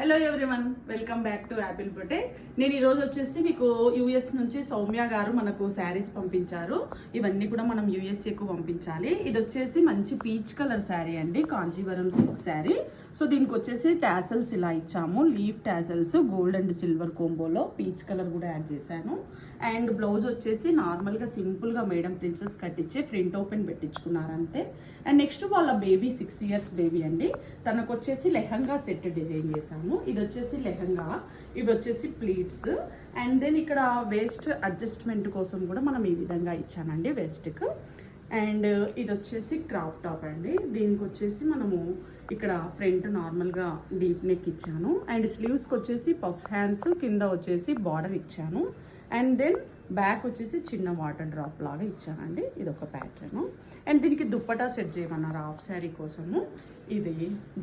Hello everyone, welcome back to apple బొటే. నేను ఈరోజు వచ్చేసి మీకు యూఎస్ నుంచి సౌమ్య గారు మనకు శారీస్ పంపించారు. ఇవన్నీ కూడా మనం యూఎస్ఏకు పంపించాలి. ఇది వచ్చేసి మంచి పీచ్ కలర్ శారీ అండి, కాంజీవరం సిల్క్ శారీ. సో దీనికి వచ్చేసి టాసల్స్ ఇలా ఇచ్చాము, leaf tassels gold and silver కోంబోలో పీచ్ కలర్ కూడా యాడ్ చేశాను. అండ్ బ్లౌజ్ వచ్చేసి నార్మల్గా సింపుల్గా మేడం ప్రిన్సెస్ కట్టించి ఫ్రంట్ ఓపెన్ పెట్టించుకున్నారు అంతే. అండ్ నెక్స్ట్ వాళ్ళ బేబీ 6 years బేబీ అండి, తనకు వచ్చేసి లెహంగా సెట్ డిజైన్ చేశాము. ఇది వచ్చేసి లెహంగా, ఇవి వచ్చేసి ప్లీట్స్. అండ్ దెన్ ఇక్కడ వేస్ట్ అడ్జస్ట్మెంట్ కోసం కూడా మనం ఈ విధంగా ఇచ్చానండి వేస్ట్కి. అండ్ ఇది వచ్చేసి క్రాప్ టాప్ అండి, దీనికి వచ్చేసి మనము ఇక్కడ ఫ్రంట్ నార్మల్గా డీప్ నెక్ ఇచ్చాను. అండ్ స్లీవ్స్కి వచ్చేసి పఫ్ హ్యాండ్స్, కింద వచ్చేసి బార్డర్ ఇచ్చాను. అండ్ దెన్ బ్యాక్ వచ్చేసి చిన్న వాటర్ డ్రాప్ లాగా ఇచ్చానండి, ఇది ఒక ప్యాటర్న్. అండ్ దీనికి దుప్పటా సెట్ చేయమన్నారు హాఫ్ శారీ కోసము. ఇది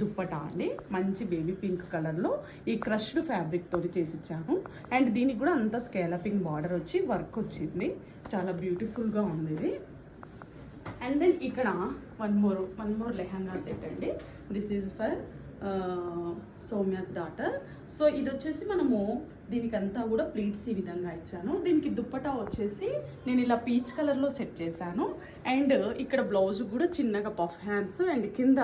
దుప్పటా అండి, మంచి బేబీ పింక్ కలర్లో ఈ క్రష్డ్ ఫ్యాబ్రిక్ తోటి చేసి ఇచ్చాను. అండ్ దీనికి కూడా అంత స్కేలపింగ్ బార్డర్ వచ్చి వర్క్ వచ్చింది, చాలా బ్యూటిఫుల్గా ఉంది ఇది. అండ్ దెన్ ఇక్కడ వన్ మోర్ లెహంగా సెట్ అండి, this is for Soumya's daughter. So ఇది వచ్చేసి మనము దీనికంతా కూడా ప్లీట్స్ ఈ విధంగా ఇచ్చాను. దీనికి దుప్పటా వచ్చేసి నేను ఇలా పీచ్ కలర్లో సెట్ చేశాను. అండ్ ఇక్కడ బ్లౌజ్ కూడా చిన్నగా పఫ్ హ్యాండ్స్, అండ్ కింద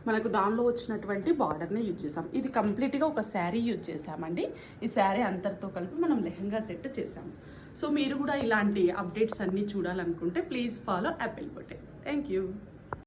మనకు దానిలో వచ్చినటువంటి బార్డర్ని యూజ్ చేసాం. ఇది కంప్లీట్గా ఒక శారీ యూజ్ చేసామండి. ఈ శారీ అంతటితో కలిపి మనం లెహంగా సెట్ చేసాము. సో మీరు కూడా ఇలాంటి అప్డేట్స్ అన్నీ చూడాలనుకుంటే ప్లీజ్ ఫాలో యాపిల్ బొటే. Thank you.